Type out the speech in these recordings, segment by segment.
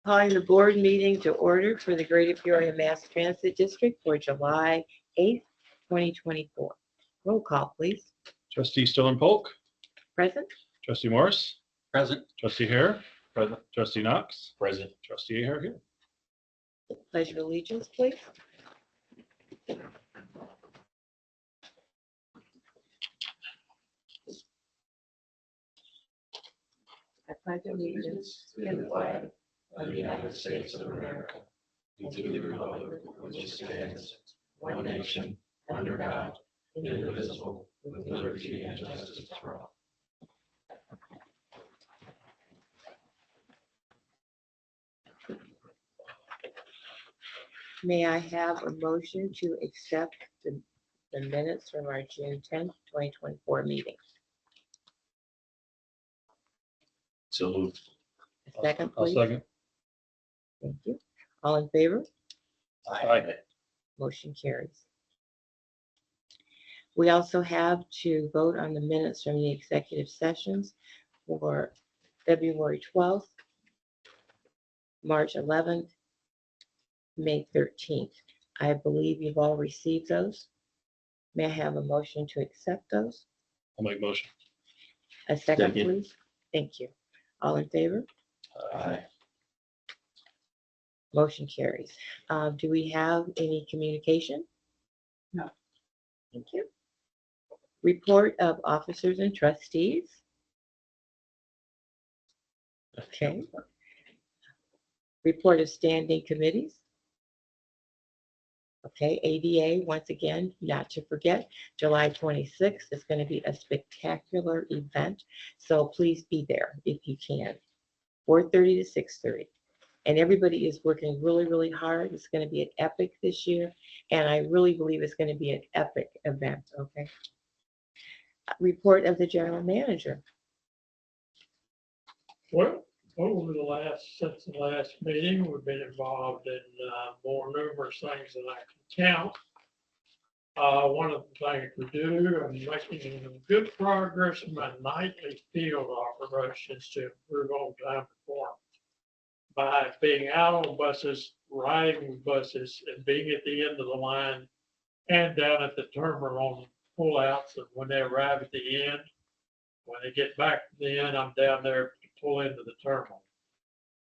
Calling the board meeting to order for the Greater Peoria Mass Transit District for July 8th, 2024. Roll call, please. Trustee Stillman Polk, Present? Trustee Morris, Present. Trustee Hare, Present. Trustee Knox, Present. Trustee Hare here. Pledge of allegiance, please. I pledge allegiance to the flag of the United States of America, and to the republic which stands one nation under God, indivisible, with liberty and justice for all. May I have a motion to accept the minutes from our June 10th, 2024 meeting? So moved. A second, I'll please. second. Thank you. All in favor? Aye. Motion carries. We also have to vote on the minutes from the executive sessions for February 12th, March 11th, May 13th. I believe you've all received those. May I have a motion to accept those? I'll make motion. A second, Second. please. Thank you. All in favor? Aye. Motion carries. Do we have any communication? No. Thank you. Report of officers and trustees. Okay. Report of standing committees. Okay, ADA, once again, not to forget, July 26th is going to be a spectacular event. So please be there if you can. 4:30 to 6:30. And everybody is working really, really hard. It's going to be an epic this year. And I really believe it's going to be an epic event, okay? Report of the general manager. Well, since the last meeting, we've been involved in more numerous things than I can count. One of the things we do, I'm making good progress in my nightly field operations to improve on-time performance by being out on buses, riding with buses, and being at the end of the line and down at the terminal on pullouts. And when they arrive at the end, when they get back to the end, I'm down there to pull into the terminal.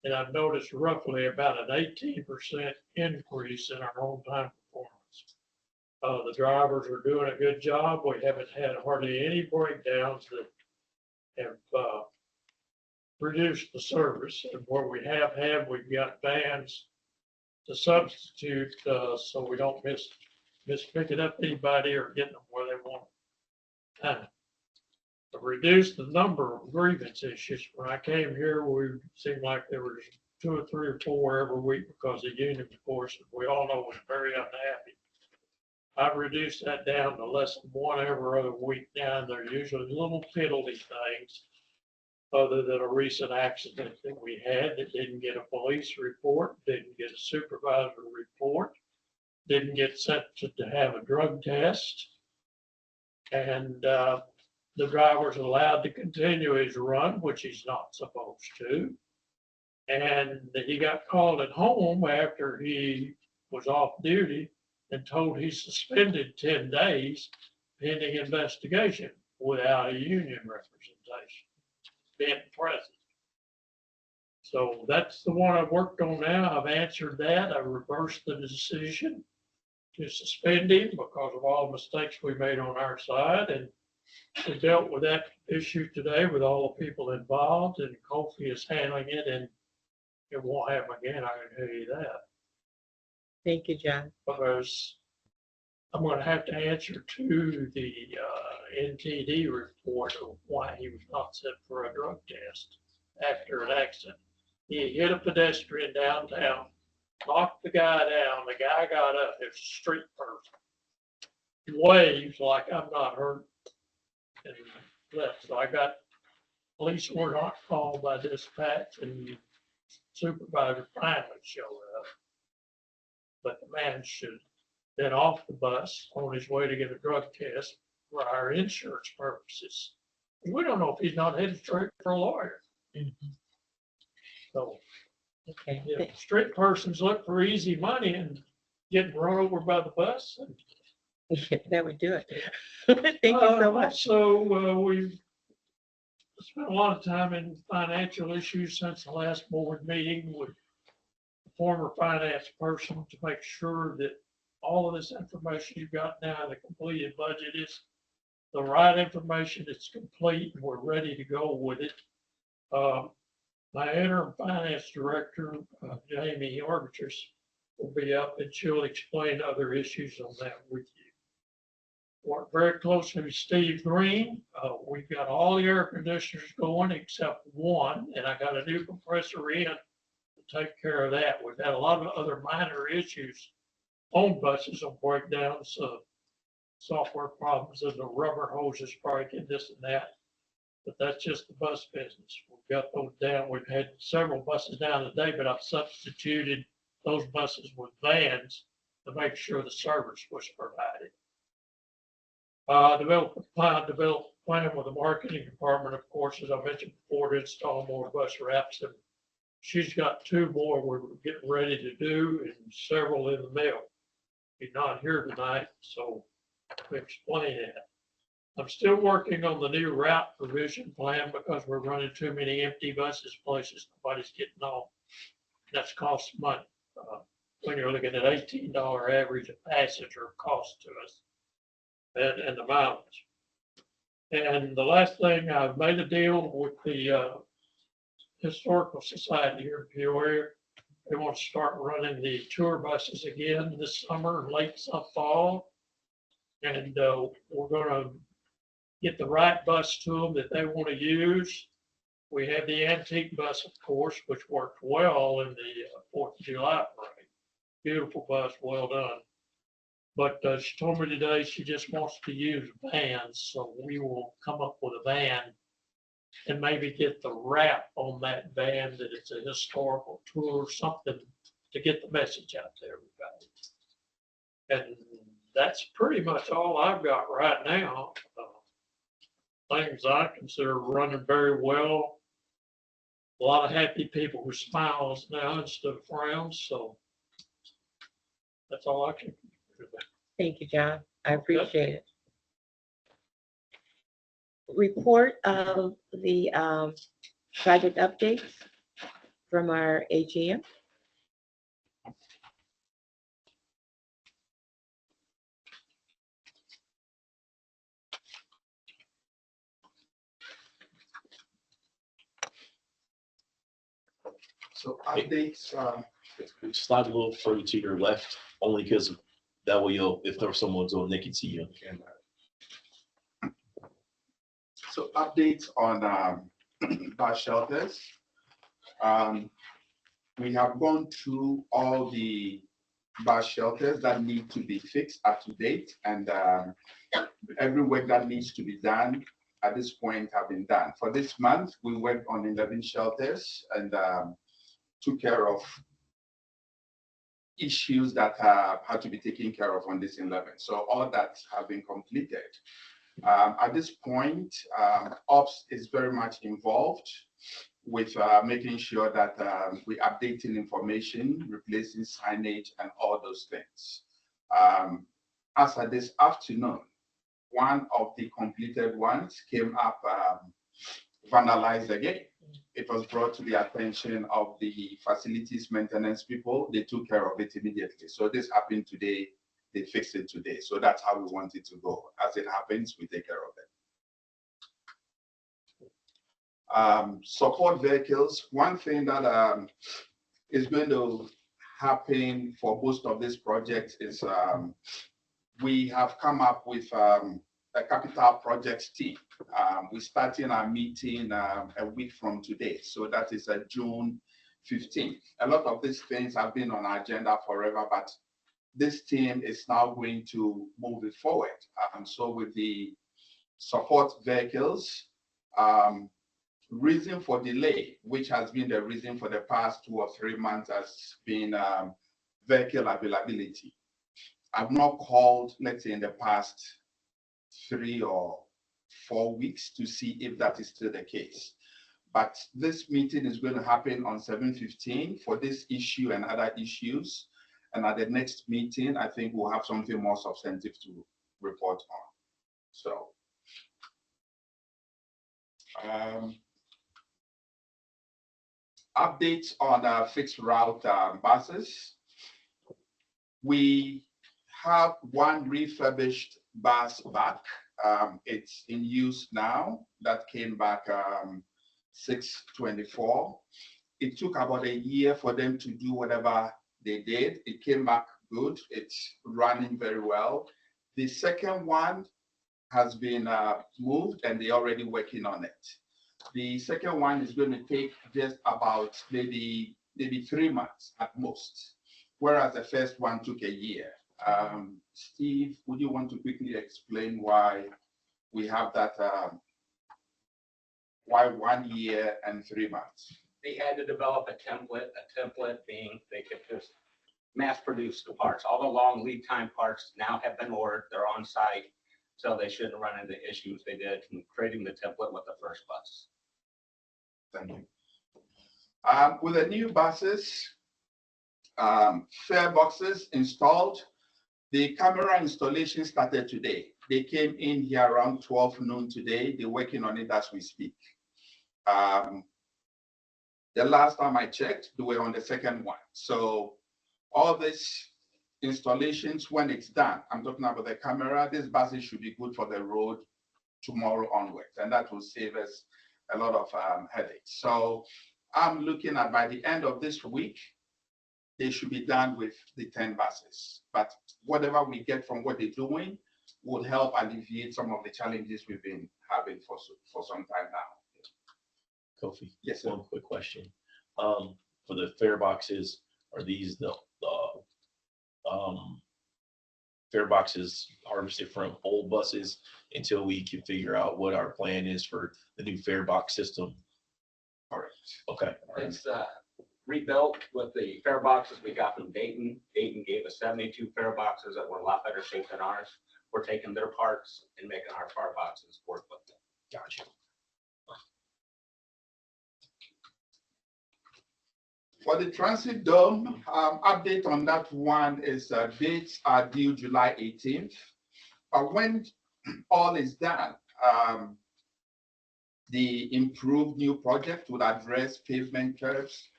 And I've noticed roughly about an 18% increase in our on-time performance. The drivers are doing a good job. We haven't had hardly any breakdowns that have reduced the service. And where we have had, we've got vans to substitute so we don't miss picking up anybody or getting them where they want them. To reduce the number of grievance issues. When I came here, we seemed like there was 2 or 3 or 4 every week because the union, of course, we all know, was very unhappy. I've reduced that down to less than 1 every other week now, and they're usually little piddly things, other than a recent accident that we had that didn't get a police report, didn't get a supervisor report, didn't get sent to have a drug test, and the driver's allowed to continue his run, which he's not supposed to. And he got called at home after he was off duty and told he's suspended 10 days pending investigation without a union representation being present. So that's the one I've worked on now. I've answered that. I reversed the decision to suspend him because of all the mistakes we made on our side. And we dealt with that issue today with all the people involved, and Kofi is handling it, and it won't happen again. I can tell you that. Thank you, John. Because I'm going to have to answer to the NTD report of why he was not sent for a drug test after an accident. He hit a pedestrian downtown, knocked the guy down. The guy got up. It's a street person. He waves like I'm not hurt and left. So I got police were not called by dispatch, and supervisor finally showed up. But the man should have been off the bus on his way to get a drug test for our insurance purposes. We don't know if he's not headed straight for a lawyer. So Okay. If street persons look for easy money and getting run over by the bus. That would do it. Thank you so much. Also, we've spent a lot of time in financial issues since the last board meeting with the former finance person to make sure that all of this information you've got now, the completed budget is the right information, it's complete, and we're ready to go with it. My interim finance director, Jamie Arbitrus, will be up and she'll explain other issues on that with you. Work very closely with Steve Green. We've got all the air conditioners going except one, and I got a new compressor in to take care of that. We've had a lot of other minor issues on buses on breakdowns, software problems, and the rubber hoses breaking, this and that. But that's just the bus business. We've got those down. We've had several buses down today, but I've substituted those buses with vans to make sure the service was provided. Develop a plan with the marketing department, of course, as I mentioned before, to install more bus wraps. And she's got 2 more we're getting ready to do and several in the mail. He's not here tonight, so we explain that. I'm still working on the new route provision plan because we're running too many empty buses places. Nobody's getting on. That's cost money. When you're looking at $18 average a passenger cost to us and the mileage. And the last thing, I've made a deal with the Historical Society here in Peoria. They want to start running the tour buses again this summer, late fall. And we're going to get the right bus to them that they want to use. We have the antique bus, of course, which worked well in the 4th of July parade. Beautiful bus, well done. But she told me today she just wants to use vans, so we will come up with a van and maybe get the wrap on that van that it's a historical tour or something to get the message out to everybody. And that's pretty much all I've got right now. Things I consider running very well. A lot of happy people with smiles now instead of frowns, so that's all I can do. Thank you, John. I appreciate it. Report of the project updates from our AGM. So updates, Slide a little further to your left, only because that way you'll, if there's someone's on, they can see you. so updates on bus shelters. We have gone through all the bus shelters that need to be fixed up to date, and every work that needs to be done at this point have been done. For this month, we worked on 11 shelters and took care of issues that had to be taken care of on this 11. So all that have been completed. At this point, Ops is very much involved with making sure that we're updating information, replacing signage, and all those things. As of this afternoon, one of the completed ones came up vandalized again. It was brought to the attention of the facilities maintenance people. They took care of it immediately. So this happened today. They fixed it today. So that's how we want it to go. As it happens, we take care of it. Support vehicles. One thing that is going to happen for most of these projects is we have come up with a capital projects team. We're starting our meeting a week from today. So that is June 15th. A lot of these things have been on our agenda forever, but this team is now going to move it forward. So with the support vehicles, reason for delay, which has been the reason for the past 2 or 3 months, has been vehicle availability. I've not called, let's say, in the past 3 or 4 weeks to see if that is still the case. But this meeting is going to happen on 7:15 for this issue and other issues. And at the next meeting, I think we'll have something more substantive to report on. So, updates on fixed route buses. We have one refurbished bus back. It's in use now. That came back 6/24. It took about a year for them to do whatever they did. It came back good. It's running very well. The second one has been moved and they're already working on it. The second one is going to take just about maybe 3 months at most, whereas the first one took a year. Steve, would you want to quickly explain why we have that, why 1 year and 3 months? They had to develop a template being they could just mass produce the parts. All the long lead time parts now have been ordered, they're on site, so they shouldn't run into issues they did in creating the template with the first bus. Thank you. With the new buses, fare boxes installed, the camera installation started today. They came in here around 12 noon today. They're working on it as we speak. The last time I checked, they were on the second one. So all these installations, when it's done, I'm talking about the camera, these buses should be good for the road tomorrow onwards, and that will save us a lot of headaches. So I'm looking at by the end of this week, they should be done with the 10 buses. But whatever we get from what they're doing will help alleviate some of the challenges we've been having for some time now. Kofi, Yes, sir. one quick question. For the fare boxes, are these the fare boxes harvested from old buses until we can figure out what our plan is for the new fare box system? Correct. Okay. It's rebuilt with the fare boxes we got from Dayton. Dayton gave us 72 fare boxes that were a lot better shape than ours. We're taking their parts and making our fare boxes work with them. Gotcha. For the transit dome, update on that one is dates are due July 18th. But when all is done, the improved new project would address pavement curves,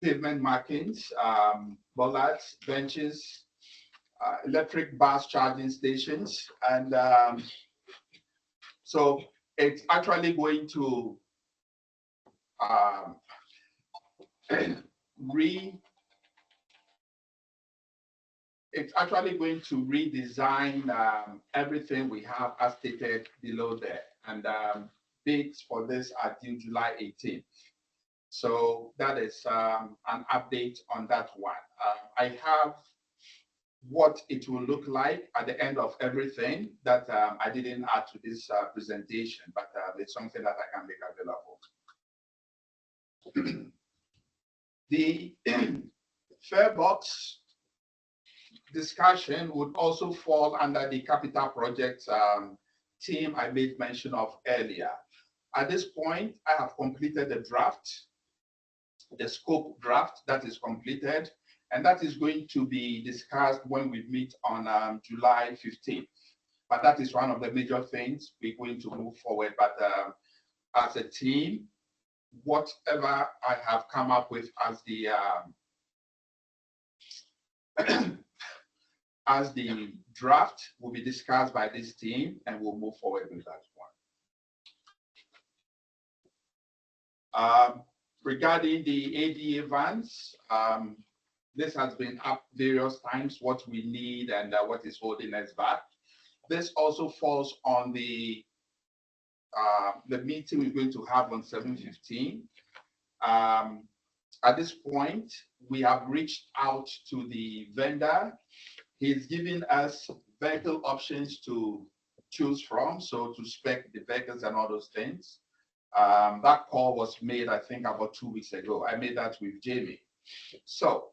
pavement markings, bollards, benches, electric bus charging stations. And so it's actually going to redesign everything we have as stated below there. And dates for this are due July 18th. So that is an update on that one. I have what it will look like at the end of everything that I didn't add to this presentation, but it's something that I can make available. The fare box discussion would also fall under the capital projects team I made mention of earlier. At this point, I have completed the draft, the scope draft that is completed, and that is going to be discussed when we meet on July 15th. But that is one of the major things we're going to move forward. But as a team, whatever I have come up with as the as the draft will be discussed by this team, and we'll move forward with that one. Regarding the ADA vans, this has been up various times, what we need and what is holding us back. This also falls on the meeting we're going to have on 7/15. At this point, we have reached out to the vendor. He's giving us vehicle options to choose from, so to spec the vehicles and all those things. That call was made, I think, about 2 weeks ago. I made that with Jamie. So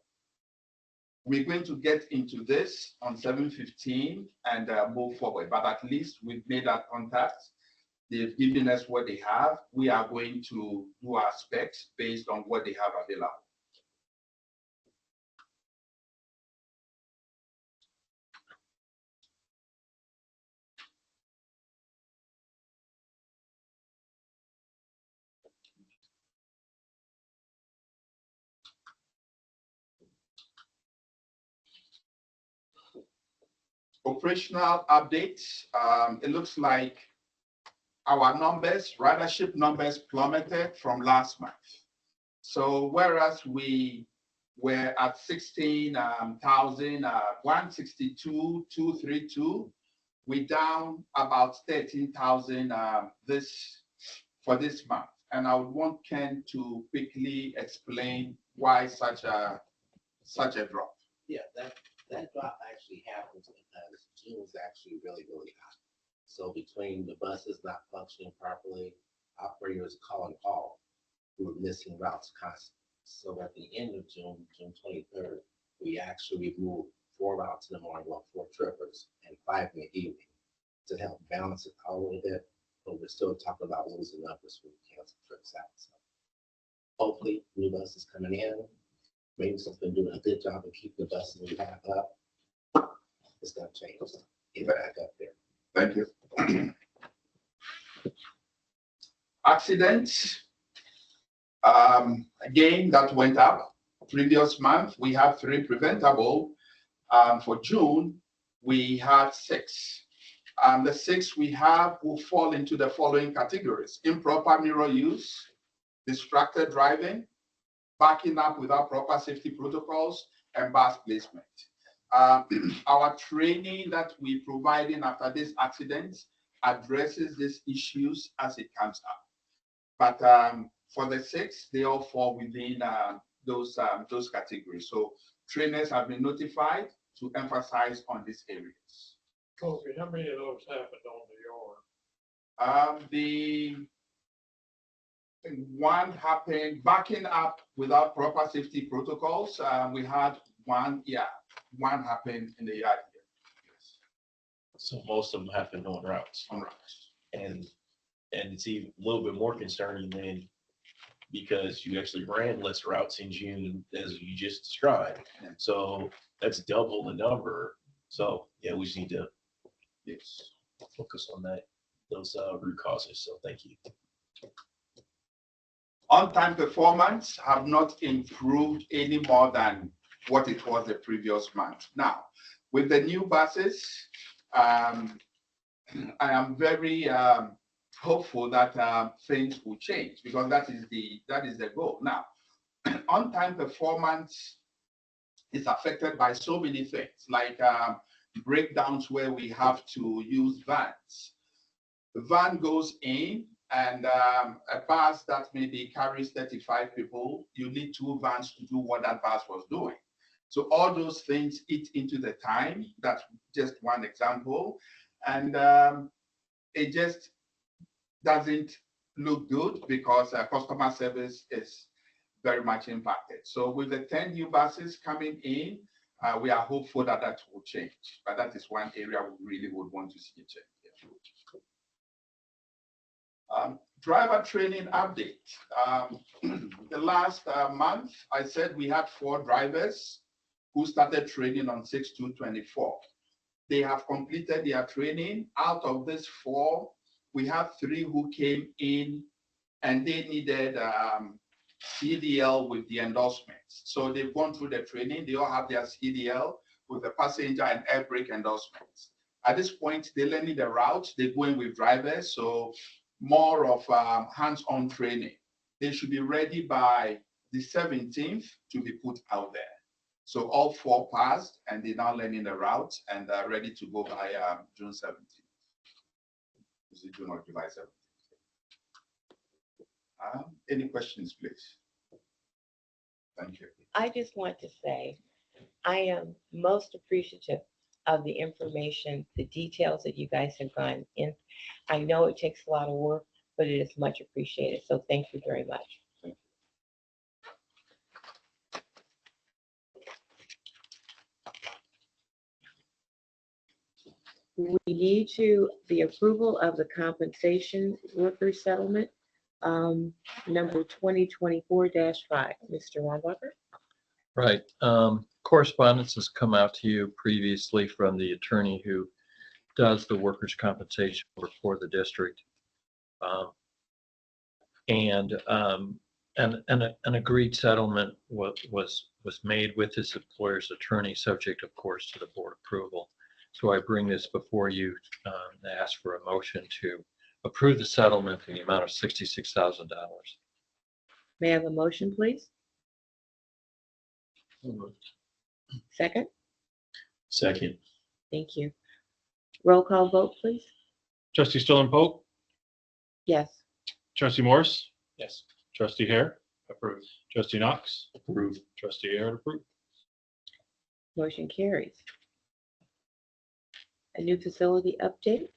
we're going to get into this on 7/15 and move forward, but at least we've made that contact. They've given us what they have. We are going to do our specs based on what they have available. Operational updates. It looks like our numbers, ridership numbers plummeted from last month. So whereas we were at 162,232, we down about 13,000 for this month. And I would want Ken to quickly explain why such a drop. Yeah, that drop actually happens because June was actually really hot. So between the buses not functioning properly, operators calling off, we were missing routes constantly. So at the end of June, June 23rd, we actually removed 4 routes in the morning, 4 trippers, and 5 in the evening to help balance it out a little bit. But we're still talking about losing numbers when we cancel trips out. So hopefully, new buses coming in. Maybe someone's been doing a good job of keeping the buses we have up. It's gonna change. Get back up there. Thank you. Accidents. Again, that went up. Previous month, we had 3 preventable. For June, we had 6. The 6 we have will fall into the following categories: improper mirror use, distracted driving, backing up without proper safety protocols, and bus placement. Our training that we providing after this accident addresses these issues as it comes up. But for the 6, they all fall within those categories. So trainers have been notified to emphasize on these areas. Kobe, how many of those happened on the yard? One happened backing up without proper safety protocols. We had one happened in the yard here. Yes. So most of them happen on routes. On routes. And it's even a little bit more concerning than because you actually ran less routes in June as you just described. Yeah. So that's double the number. So yeah, we just need to focus on those root causes. So thank you. On-time performance have not improved any more than what it was the previous month. Now, with the new buses, I am very hopeful that things will change because that is the goal. Now, on-time performance is affected by so many things, like breakdowns where we have to use vans. The van goes in, and a bus that maybe carries 35 people, you need 2 vans to do what that bus was doing. So all those things eat into the time. That's just one example. And it just doesn't look good because customer service is very much impacted. So with the 10 new buses coming in, we are hopeful that that will change. But that is one area we really would want to see a change. Driver training update. The last month, I said we had 4 drivers who started training on 6/2/24. They have completed their training. Out of these 4, we have 3 who came in and they needed CDL with the endorsements. So they've gone through the training. They all have their CDL with the passenger and air brake endorsements. At this point, they're learning the route. They're going with drivers. So more of hands-on training. They should be ready by the 17th to be put out there. So all 4 passed, and they're now learning the route and are ready to go by June 17th. Is it June or July 17th? Any questions, please? Thank you. I just want to say, I am most appreciative of the information, the details that you guys have gone in. I know it takes a lot of work, but it is much appreciated. So thank you very much. we need the approval of the compensation worker settlement, number 2024-5. Mr. Wambacher? Right. Correspondence has come out to you previously from the attorney who does the workers' compensation work for the district. An agreed settlement was made with his employer's attorney, subject, of course, to the board approval. So I bring this before you and ask for a motion to approve the settlement in the amount of $66,000. May I have a motion, please? Second? Second. Thank you. Roll call vote, please. Trustee Stollen Pope, Yes. trustee Morris, Yes. trustee Hare, Approved. trustee Knox, Approved. trustee Air approved. Motion carries. A new facility update.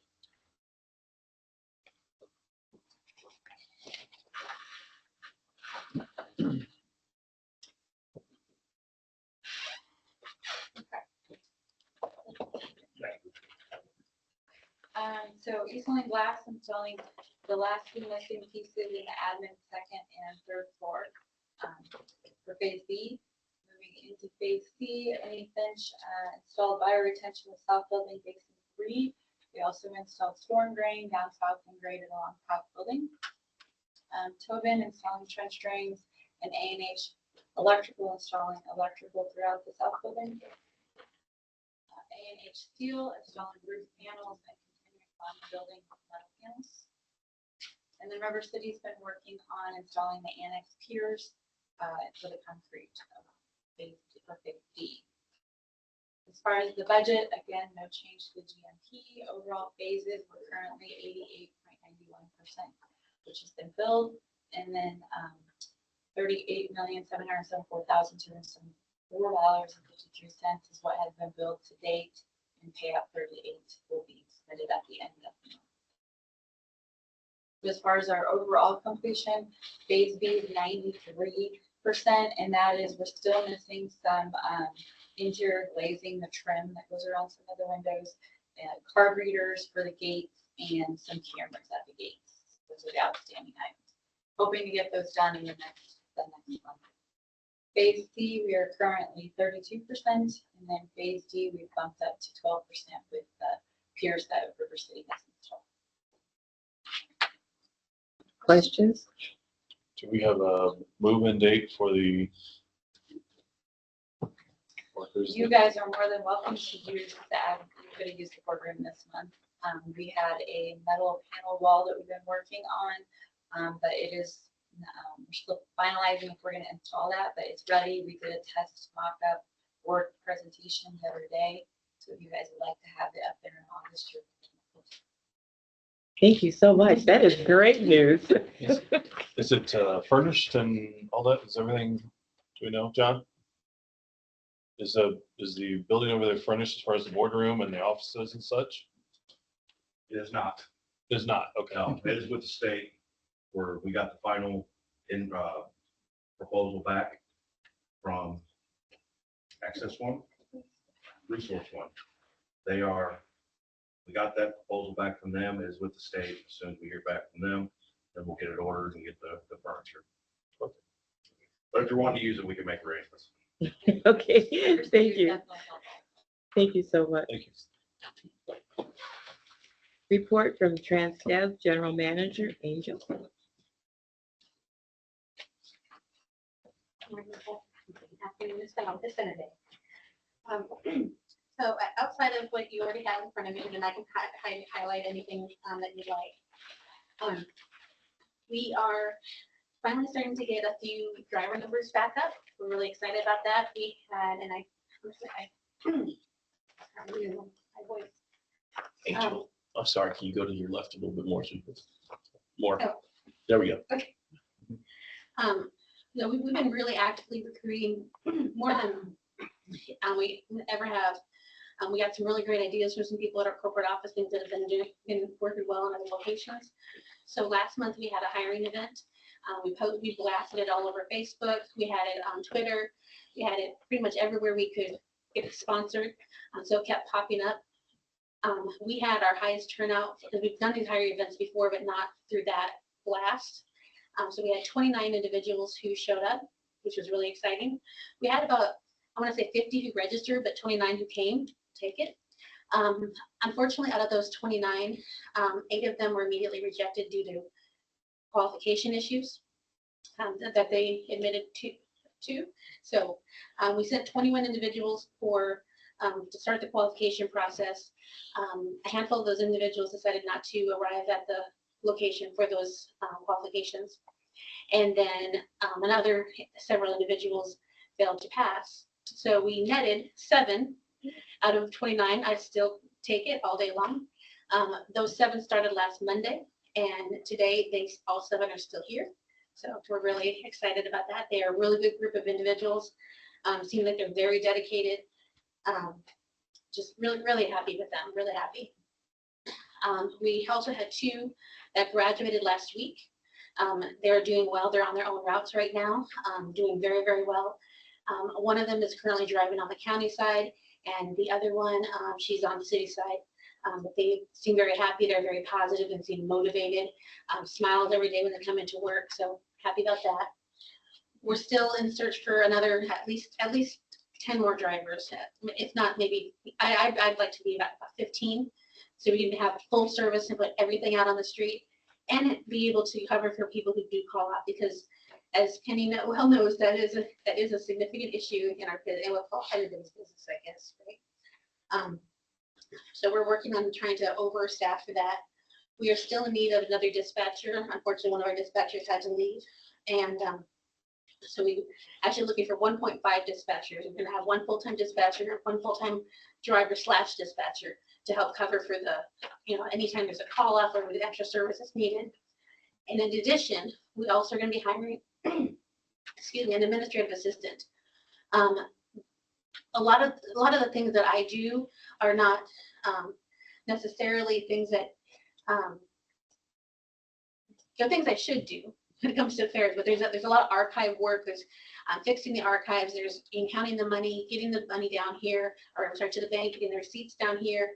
So East Line Glass installing the last two missing pieces in the admin second and third floor for phase B. Moving into phase C, any bench installed bioretention with south building facing 3. We also installed storm drain down south and graded along south building. Tobin installing trench drains and A&H electrical installing electrical throughout the south building. A&H Steel installing roof panels and continuing on building metal panels. And then Rubber City's been working on installing the annex piers for the concrete for phase D. As far as the budget, again, no change to the GMP. Overall phases, we're currently 88.91%, which has been billed, and then $38,774,274.53 is what has been billed to date, and payout 38 will be submitted at the end of the month. As far as our overall completion, phase B is 93%, and that is we're still missing some interior glazing, the trim that goes around some of the windows, card readers for the gates, and some cameras at the gates. Those are the outstanding items. Hoping to get those done in the next month. Phase C, we are currently 32%, and then phase D, we've bumped up to 12% with the piers that River City has installed. Questions? Do we have a move-in date for the workers? You guys are more than welcome to use that. We could have used the boardroom this month. We had a metal panel wall that we've been working on, but it is, we're still finalizing if we're going to install that, but it's ready. We did a test mock-up work presentation the other day. So if you guys would like to have it up there in August, you're Thank you so much. That is great news. Is it furnished and all that? Is everything, do we know, John? Is the building over there furnished as far as the boardroom and the offices and such? It is not. It is not, okay. No, it is with the state where we got the final proposal back from Access One, Resource One. We got that proposal back from them. It is with the state. As soon as we hear back from them, then we'll get it ordered and get the furniture. But if you're wanting to use it, we can make arrangements. Okay, thank you. Thank you so much. Thank you. Report from Transdev General Manager Angel. So outside of what you already have in front of you, and I can highlight anything that you'd like. We are finally starting to get a few driver numbers back up. We're really excited about that. We had, and my voice. Angel, I'm sorry, can you go to your left a little bit more? More. Oh. There we go. Okay. We've been really actively recruiting more than we ever have. We got some really great ideas from some people at our corporate office, things that have been working well in other locations. So last month we had a hiring event. We blasted it all over Facebook. We had it on Twitter. We had it pretty much everywhere we could get it sponsored. So it kept popping up. We had our highest turnout, because we've done these higher events before, but not through that blast. So we had 29 individuals who showed up, which was really exciting. We had about, I want to say 50 who registered, but 29 who came, take it. Unfortunately, out of those 29, 8 of them were immediately rejected due to qualification issues that they admitted to. So we sent 21 individuals for to start the qualification process. A handful of those individuals decided not to arrive at the location for those qualifications. And then another several individuals failed to pass. So we netted 7 out of 29. I still take it all day long. Those 7 started last Monday, and today all 7 are still here. So we're really excited about that. They are a really good group of individuals. Seem like they're very dedicated. Just really, really happy with them, really happy. We also had 2 that graduated last week. They're doing well. They're on their own routes right now, doing very, very well. One of them is currently driving on the county side, and the other one, she's on the city side. But they seem very happy. They're very positive and seem motivated. Smiles every day when they come into work. So happy about that. We're still in search for another at least 10 more drivers. If not, maybe I'd like to be about 15, so we can have full service and put everything out on the street, and be able to cover for people who do call out, because as Kenny well knows, that is a significant issue in our business, and with all kind of business, I guess, right? So we're working on trying to overstaff for that. We are still in need of another dispatcher. Unfortunately, one of our dispatchers had to leave, and so we actually looking for 1.5 dispatchers. We're going to have 1 full-time dispatcher, 1 full-time driver / dispatcher to help cover for the, anytime there's a call off or the extra service is needed. And in addition, we also are going to be hiring, an administrative assistant. A lot of the things that I do are not necessarily things that they're things I should do when it comes to affairs, but there's a lot of archive work. There's fixing the archives. There's counting the money, getting the money down here, or I'm sorry, to the bank, getting the receipts down here.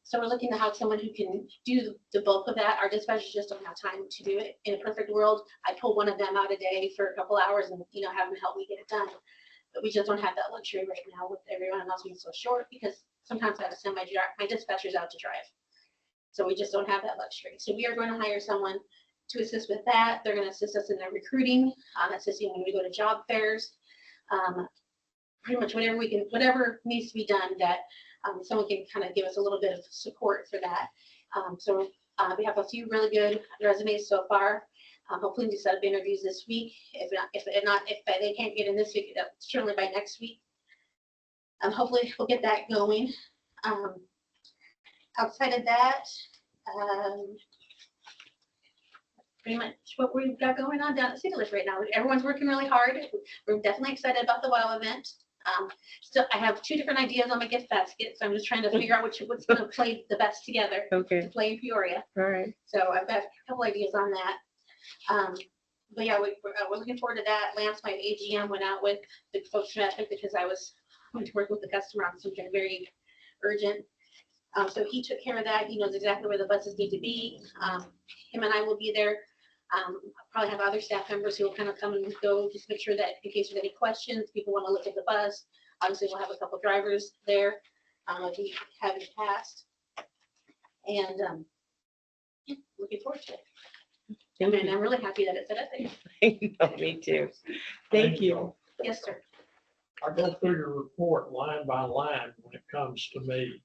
So we're looking to have someone who can do the bulk of that. Our dispatchers just don't have time to do it. In a perfect world, I pull one of them out a day for a couple hours and have them help me get it done. But we just don't have that luxury right now with everyone else being so short, because sometimes I have to send my dispatchers out to drive. So we just don't have that luxury. So we are going to hire someone to assist with that. They're going to assist us in their recruiting, assisting when we go to job fairs, pretty much whatever needs to be done that someone can kind of give us a little bit of support for that. So we have a few really good resumes so far. Hopefully we set up interviews this week. If they can't get in this week, certainly by next week. Hopefully we'll get that going. Outside of that, pretty much what we've got going on down at City Lift right now. Everyone's working really hard. We're definitely excited about the WOW event. Still, I have 2 different ideas on my gift basket, so I'm just trying to figure out what's going to play the best together Okay. to play in Peoria. All right. So I've got a couple ideas on that. But yeah, we're looking forward to that. Lance, my AGM, went out with the folks from Epic because I was going to work with the customer on something very urgent. So he took care of that. He knows exactly where the buses need to be. Him and I will be there. Probably have other staff members who will kind of come and go, just make sure that in case there's any questions, people want to look at the bus. Obviously, we'll have a couple drivers there, like we have in the past. And looking forward to it. Thank And you. I'm really happy that it's at Epic. No, me too. Thank you. Yes, sir. I go through your report line by line when it comes to me.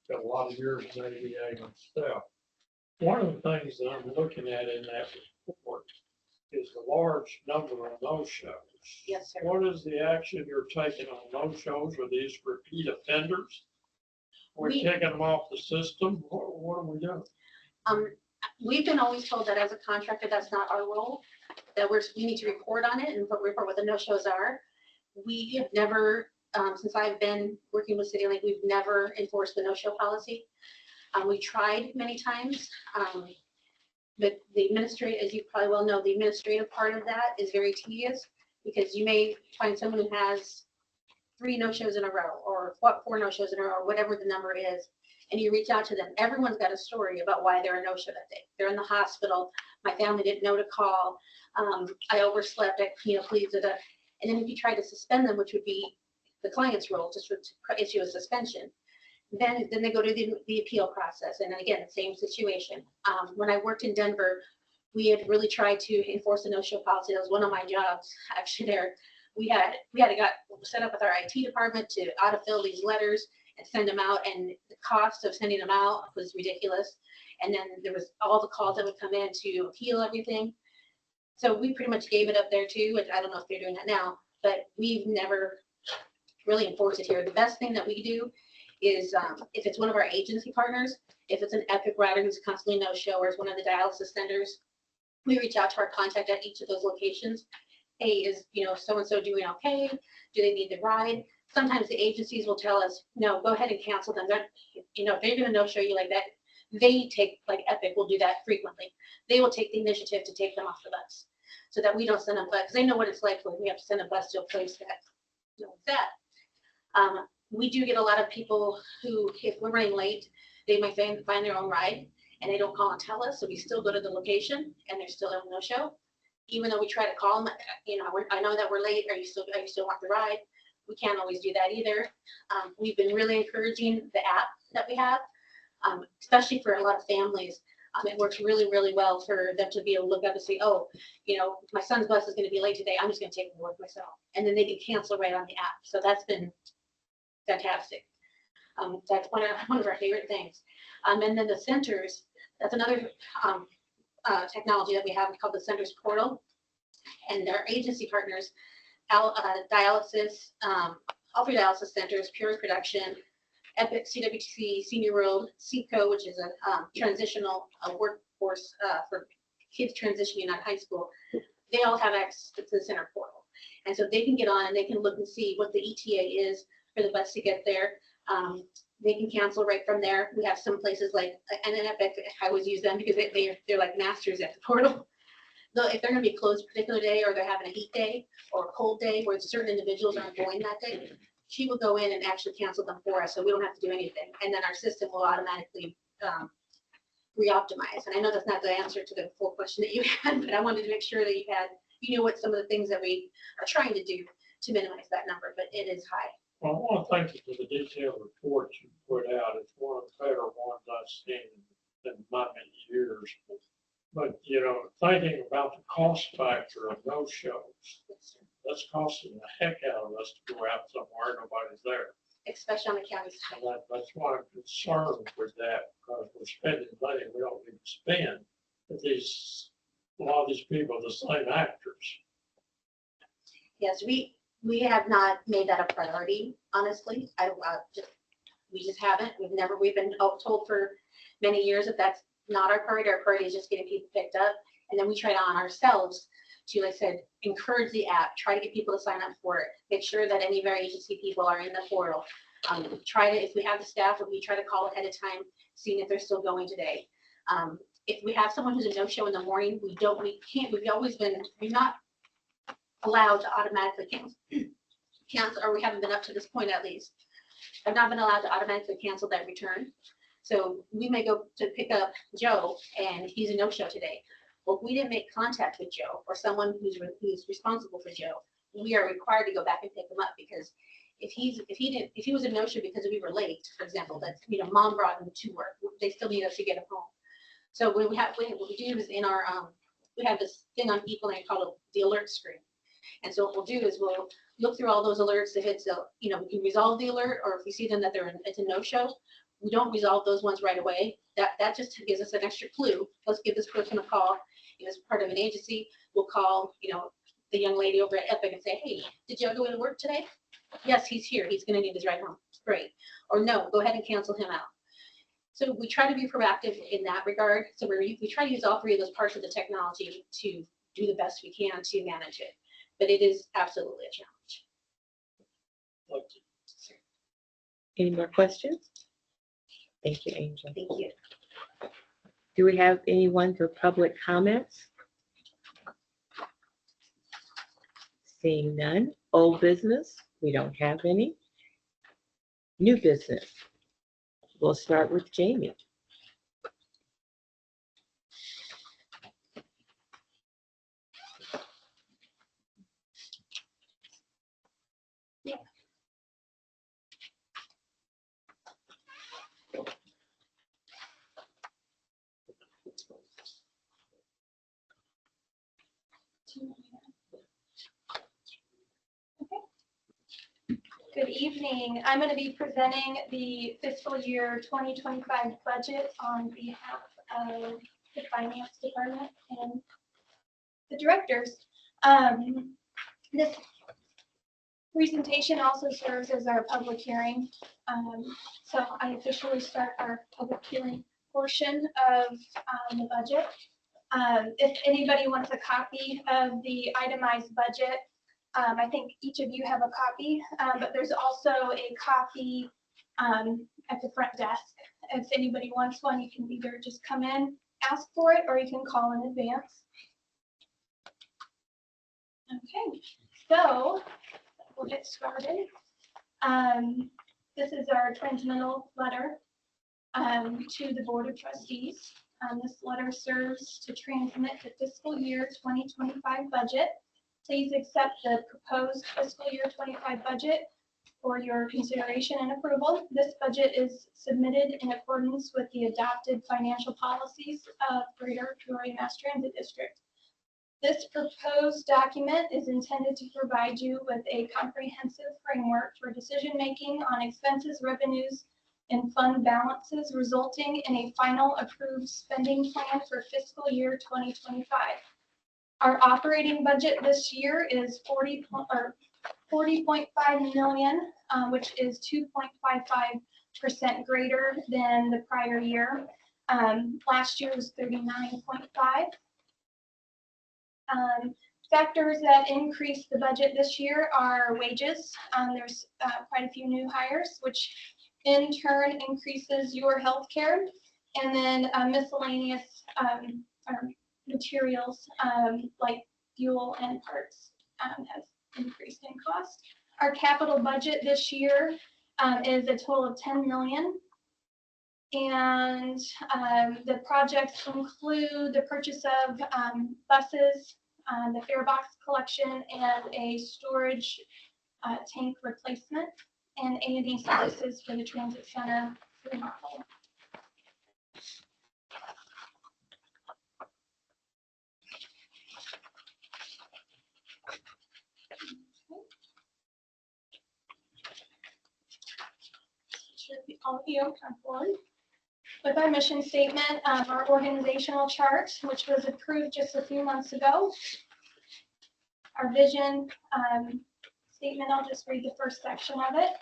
Got a lot of years in ADA and stuff. One of the things that I'm looking at in that report is the large number of no-shows. Yes, sir. What is the action you're taking on no-shows? Are these repeat offenders? We're We- taking them off the system? What are we doing? We've been always told that as a contractor, that's not our role, that we need to report on it and report what the no-shows are. We have never, since I've been working with CityLink, we've never enforced the no-show policy. We tried many times, but the administrative, as you probably well know, the administrative part of that is very tedious, because you may find someone who has 3 no-shows in a row, or 4 no-shows in a row, or whatever the number is, and you reach out to them, everyone's got a story about why they're a no-show that day. They're in the hospital. My family didn't know to call. I overslept. Please, and then if you try to suspend them, which would be the client's role, just to issue a suspension, then they go to the appeal process. And again, same situation. When I worked in Denver, we had really tried to enforce the no-show policy. That was one of my jobs actually there. We had got set up with our IT department to autofill these letters and send them out, and the cost of sending them out was ridiculous. And then there was all the calls that would come in to appeal everything. So we pretty much gave it up there too, which I don't know if they're doing that now, but we've never really enforced it here. The best thing that we do is if it's one of our agency partners, if it's an Epic rider who's constantly no-show, or it's one of the dialysis centers, we reach out to our contact at each of those locations. Hey, is so-and-so doing okay? Do they need the ride? Sometimes the agencies will tell us, no, go ahead and cancel them. If they're gonna no-show you like that, they take, like Epic will do that frequently. They will take the initiative to take them off the bus so that we don't send them, because they know what it's like when we have to send a bus to a place that. We do get a lot of people who, if we're running late, they might find their own ride and they don't call and tell us. So we still go to the location and they're still a no-show. Even though we try to call them, I know that we're late. Are you still want the ride? We can't always do that either. We've been really encouraging the app that we have, especially for a lot of families. It works really, really well for them to be able to look up and say, oh, my son's bus is going to be late today. I'm just going to take him to work myself. And then they can cancel right on the app. So that's been fantastic. That's one of our favorite things. And then the centers, that's another technology that we have called the Centers Portal. And their agency partners, dialysis, all three dialysis centers, Pure Production, Epic, CWTC, Senior World, CECO, which is a transitional workforce for kids transitioning out of high school. They all have access to the center portal. And so they can get on and they can look and see what the ETA is for the bus to get there. They can cancel right from there. We have some places like, and then Epic, I always use them because they're like masters at the portal. If they're going to be closed a particular day, or they're having a heat day or a cold day where certain individuals aren't going that day, she will go in and actually cancel them for us, so we don't have to do anything. And then our system will automatically re-optimize. And I know that's not the answer to the full question that you had, but I wanted to make sure that you knew what some of the things that we are trying to do to minimize that number, but it is high. Well, I want to thank you for the detailed report you put out. It's one of the better ones I've seen in my many years. But, thinking about the cost factor of no shows, that's costing the heck out of us to go out somewhere, nobody's there. Especially on the county side. And that's why I'm concerned with that, because we're spending money we don't need to spend. But a lot of these people are the same actors. Yes, we have not made that a priority, honestly. We just haven't. We've been told for many years that that's not our priority. Our priority is just getting people picked up. And then we try to on ourselves to, like I said, encourage the app, try to get people to sign up for it, make sure that any of our agency people are in the portal. If we have the staff, we try to call ahead of time, seeing if they're still going today. If we have someone who's a no-show in the morning, we're not allowed to automatically cancel, or we haven't been up to this point at least. I've not been allowed to automatically cancel that return. So we may go to pick up Joe and he's a no-show today. Well, if we didn't make contact with Joe or someone who's responsible for Joe, we are required to go back and pick him up, because if he was a no-show because we were late, for example, that mom brought him to work, they still need us to get him home. So what we do is we have this thing on Equal called the alert screen. And so what we'll do is we'll look through all those alerts. If it's we can resolve the alert, or if we see them that it's a no-show, we don't resolve those ones right away. That just gives us an extra clue. Let's give this person a call. As part of an agency, we'll call, the young lady over at Epic and say, hey, did you go into work today? Yes, he's here. He's going to need his ride home. Great. Or no, go ahead and cancel him out. So we try to be proactive in that regard. So we try to use all three of those parts of the technology to do the best we can to manage it. But it is absolutely a challenge. Thank you. Any more questions? Thank you, Angel. Thank you. Do we have anyone for public comments? Seeing none. Old business, we don't have any. New business. We'll start with Jamie. Good evening. I'm going to be presenting the fiscal year 2025 budget on behalf of the finance department and the directors. This presentation also serves as our public hearing. So I officially start our public hearing portion of the budget. If anybody wants a copy of the itemized budget, I think each of you have a copy, but there's also a copy at the front desk. If anybody wants one, you can either just come in, ask for it, or you can call in advance. Okay, so we'll get started. This is our transmittal letter to the Board of Trustees. This letter serves to transmit the fiscal year 2025 budget. Please accept the proposed fiscal year 25 budget for your consideration and approval. This budget is submitted in accordance with the adopted financial policies of Greater Peoria Mass Transit District. This proposed document is intended to provide you with a comprehensive framework for decision-making on expenses, revenues, and fund balances, resulting in a final approved spending plan for fiscal year 2025. Our operating budget this year is 40.5 million, which is 2.55% greater than the prior year. Last year was 39.5. Factors that increase the budget this year are wages. There's quite a few new hires, which in turn increases your health care, and then miscellaneous materials like fuel and parts has increased in cost. Our capital budget this year is a total of 10 million. And the projects include the purchase of buses, the fare box collection, and a storage tank replacement, and A&E services for the transit center remodel. Should be all of you come forward. With our mission statement, our organizational chart, which was approved just a few months ago. Our vision statement, I'll just read the first section of it.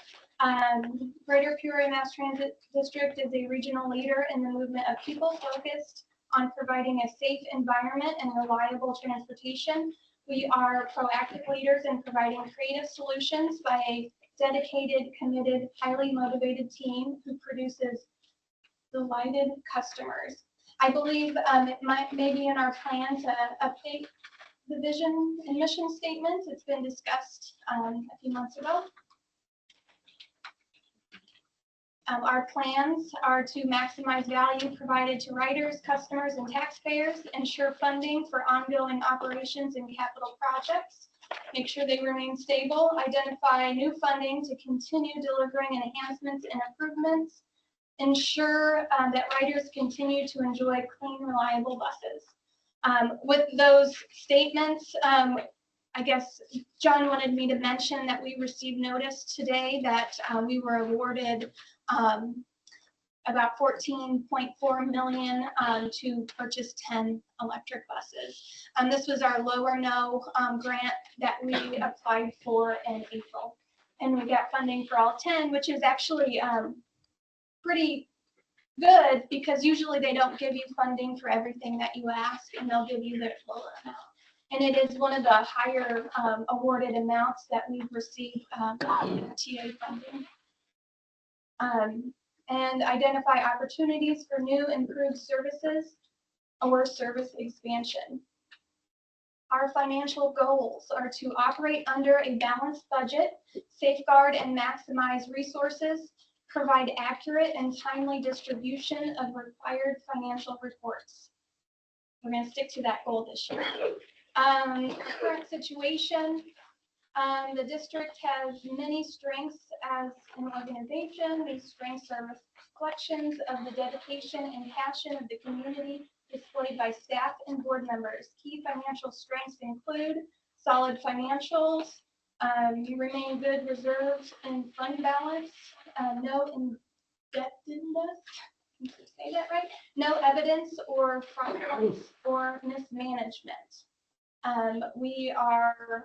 Greater Peoria Mass Transit District is a regional leader in the movement of people focused on providing a safe environment and reliable transportation. We are proactive leaders in providing creative solutions by a dedicated, committed, highly motivated team who produces delighted customers. I believe it may be in our plan to update the vision and mission statements. It's been discussed a few months ago. Our plans are to maximize value provided to riders, customers, and taxpayers, ensure funding for ongoing operations and capital projects, make sure they remain stable, identify new funding to continue delivering enhancements and improvements, ensure that riders continue to enjoy clean, reliable buses. With those statements, I guess John wanted me to mention that we received notice today that we were awarded about 14.4 million to purchase 10 electric buses. This was our lower no grant that we applied for in April. And we got funding for all 10, which is actually pretty good because usually they don't give you funding for everything that you ask, and they'll give you the lower amount. And it is one of the higher awarded amounts that we've received TA funding. And identify opportunities for new improved services or service expansion. Our financial goals are to operate under a balanced budget, safeguard and maximize resources, provide accurate and timely distribution of required financial reports. We're going to stick to that goal this year. Current situation, the district has many strengths as an organization. These strengths are reflections of the dedication and passion of the community displayed by staff and board members. Key financial strengths include solid financials, you remain good reserves and fund balance, no indebtedness, say that right? No evidence or fraud or mismanagement. We are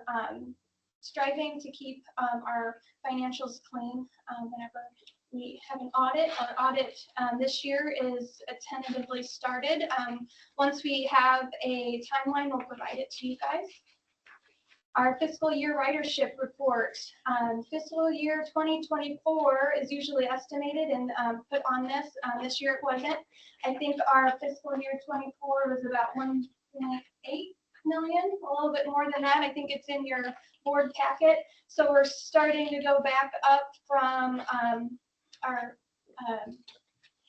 striving to keep our financials clean whenever we have an audit. Our audit this year is tentatively started. Once we have a timeline, we'll provide it to you guys. Our fiscal year ridership report. Fiscal year 2024 is usually estimated and put on this. This year it wasn't. I think our fiscal year 24 was about 1.8 million, a little bit more than that. I think it's in your board packet. So we're starting to go back up from our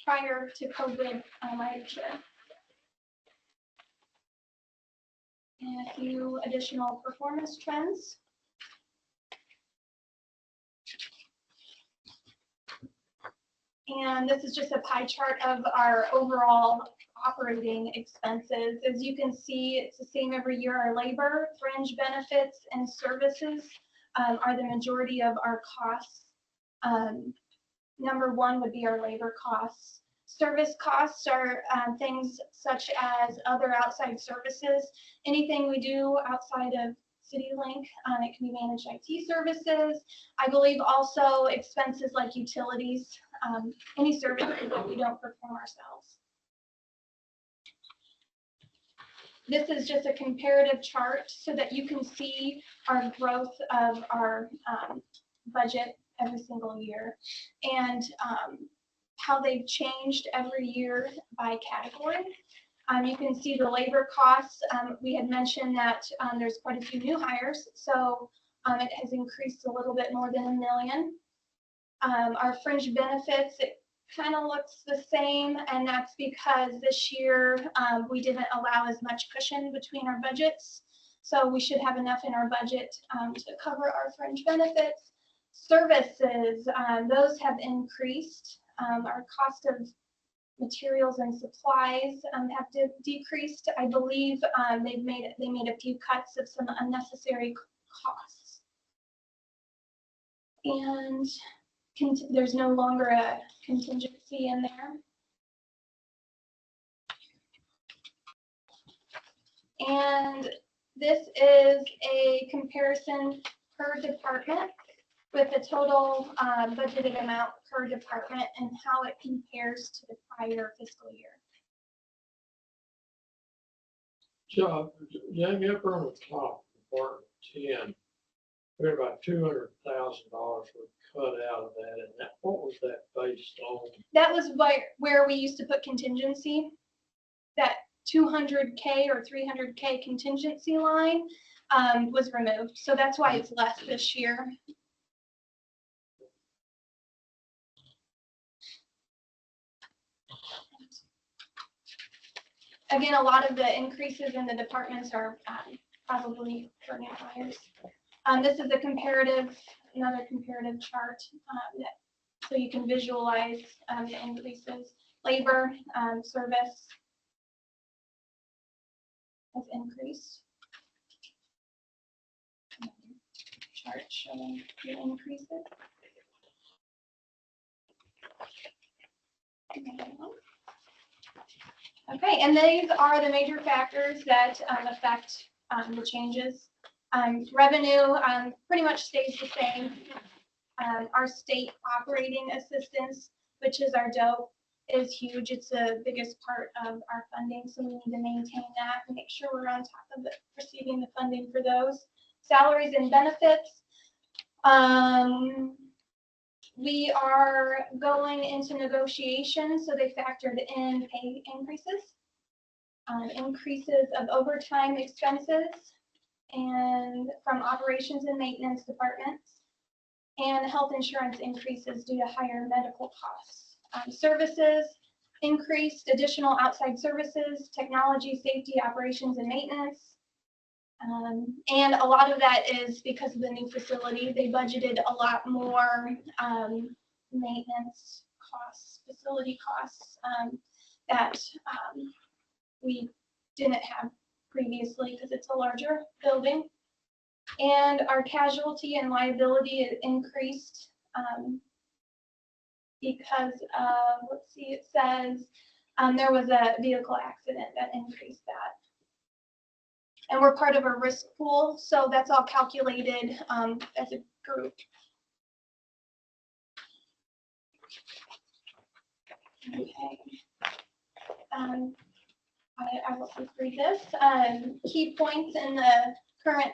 prior to COVID ridership. And a few additional performance trends. And this is just a pie chart of our overall operating expenses. As you can see, it's the same every year. Our labor, fringe benefits, and services are the majority of our costs. Number one would be our labor costs. Service costs are things such as other outside services. Anything we do outside of CityLink, it can be managed IT services. I believe also expenses like utilities, any services that we don't perform ourselves. This is just a comparative chart so that you can see our growth of our budget every single year and how they've changed every year by category. You can see the labor costs. We had mentioned that there's quite a few new hires, so it has increased a little bit more than $1 million. Our fringe benefits, it kind of looks the same, and that's because this year we didn't allow as much cushion between our budgets, so we should have enough in our budget to cover our fringe benefits. Services, those have increased. Our cost of materials and supplies have decreased. I believe they made a few cuts of some unnecessary costs. And there's no longer a contingency in there. And this is a comparison per department with the total budgeted amount per department and how it compares to the prior fiscal year. Jamie, up on the top, Department 10, we had about $200,000 was cut out of that, and that, what was that based on? That was where we used to put contingency. That 200K or 300K contingency line was removed, so that's why it's less this year. Again, a lot of the increases in the departments are probably for new hires. This is a comparative, another comparative chart so you can visualize the increases. Labor, service has increased. Chart showing the increases. Okay, and these are the major factors that affect the changes. Revenue pretty much stays the same. Our state operating assistance, which is our DOE, is huge. It's the biggest part of our funding, so we need to maintain that and make sure we're on top of it, receiving the funding for those. Salaries and benefits. We are going into negotiations, so they factored in pay increases, increases of overtime expenses, and from operations and maintenance departments. and health insurance increases due to higher medical costs. Services increased, additional outside services, technology, safety, operations, and maintenance. And a lot of that is because of the new facility. They budgeted a lot more maintenance costs, facility costs that we didn't have previously because it's a larger building. And our casualty and liability increased because of, let's see, it says there was a vehicle accident that increased that. And we're part of a risk pool, so that's all calculated as a group. Okay. I will just read this. Key points in the current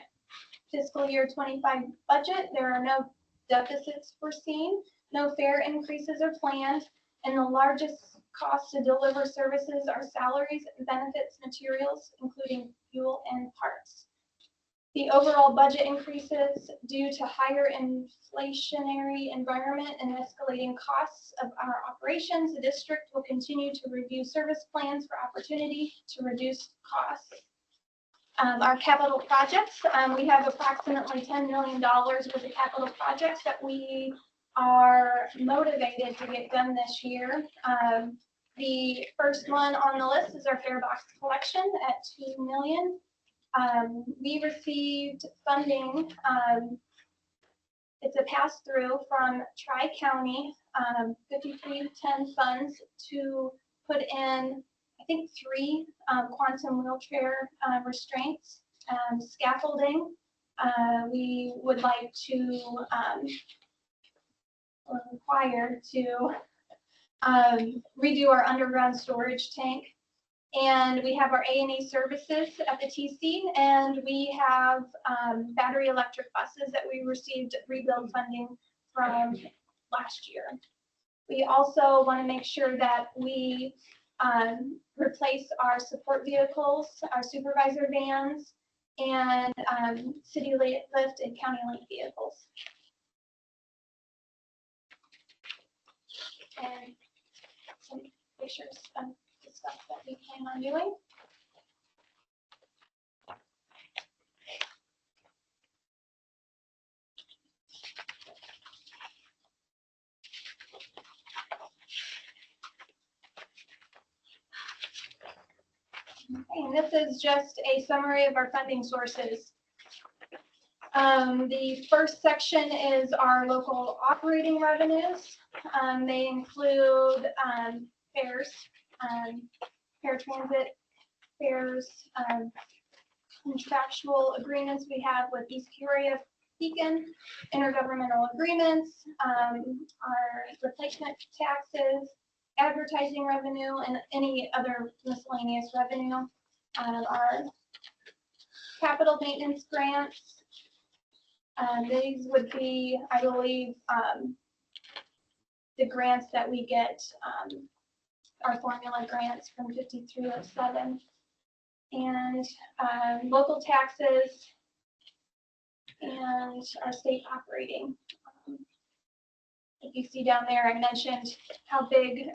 fiscal year 25 budget. There are no deficits foreseen, no fare increases are planned, and the largest costs to deliver services are salaries, benefits, materials, including fuel and parts. The overall budget increases due to higher inflationary environment and escalating costs of our operations. The district will continue to review service plans for opportunity to reduce costs. Our capital projects, we have approximately $10 million worth of capital projects that we are motivated to get done this year. The first one on the list is our fare box collection at $2 million. We received funding, it's a pass-through from Tri-County 5310 funds to put in, I think, 3 quantum wheelchair restraints, scaffolding. We would like to, or required to redo our underground storage tank. And we have our A&E services at the TC, and we have battery electric buses that we received rebuild funding from last year. We also want to make sure that we replace our support vehicles, our supervisor vans, and city lift and county link vehicles. And some pictures of the stuff that we plan on doing. Okay, and this is just a summary of our funding sources. The first section is our local operating revenues. They include fares, paratransit fares, contractual agreements we have with East Peoria, Beacon, intergovernmental agreements, our replacement taxes, advertising revenue, and any other miscellaneous revenue. Our capital maintenance grants. These would be, I believe, the grants that we get, our formula grants from 5307, and local taxes, and our state operating. If you see down there, I mentioned how big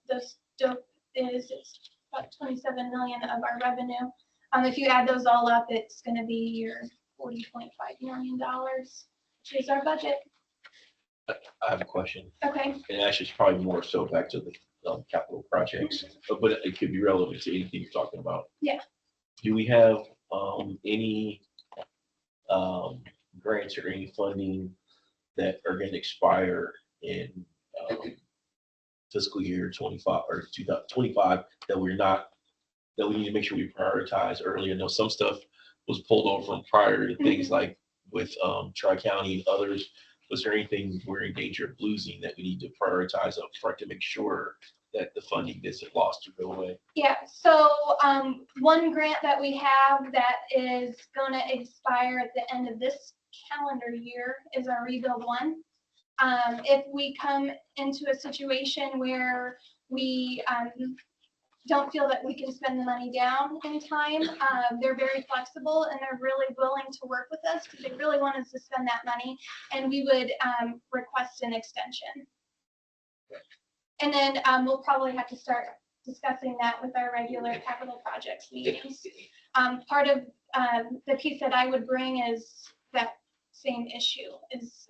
those dope is. It's about 27 million of our revenue. If you add those all up, it's going to be your $40.5 million, which is our budget. I have a question, Okay. and actually it's probably more so back to the capital projects, but it could be relevant to anything you're talking about. Yeah. Do we have any grants or any funding that are going to expire in fiscal year 25 or 2025 that we need to make sure we prioritize early? I know some stuff was pulled over from prior to things like with Tri-County and others. Was there anything we're in danger of losing that we need to prioritize up front to make sure that the funding isn't lost or go away? Yeah, so one grant that we have that is going to expire at the end of this calendar year is our Rebuild One. If we come into a situation where we don't feel that we can spend the money down in time. They're very flexible and they're really willing to work with us because they really want us to spend that money, and we would request an extension. And then we'll probably have to start discussing that with our regular capital projects meetings. Part of the piece that I would bring is that same issue is,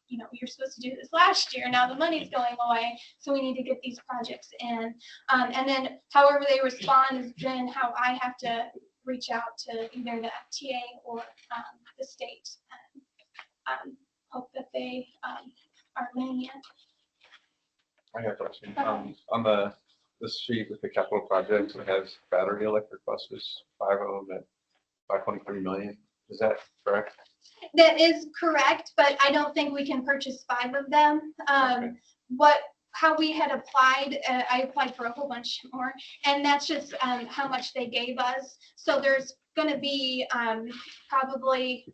you know, you're supposed to do this last year, now the money's going away, so we need to get these projects in. And then however they respond is then how I have to reach out to either the FTA or the state and hope that they are lenient. I got a question. On the sheet with the capital projects, it has battery electric buses, 5 of them at 5.3 million. Is that correct? That is correct, but I don't think we can purchase 5 of them. Okay. How we had applied, I applied for a whole bunch more, and that's just how much they gave us. So there's going to be probably,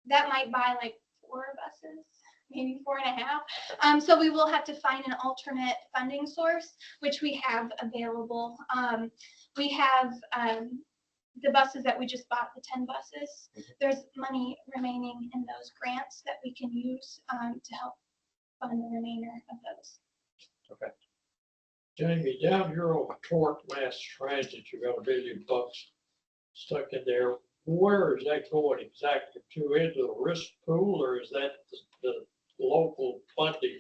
that might buy like 4 buses, maybe 4.5. So we will have to find an alternate funding source, which we have available. We have the buses that we just bought, the 10 buses. There's money remaining in those grants that we can use to help fund the remainder of those. Okay. Jamie, down here on Torque Mass Transit, you got $1 billion stuck in there. Where is that going exactly? To into the risk pool, or is that the local funding?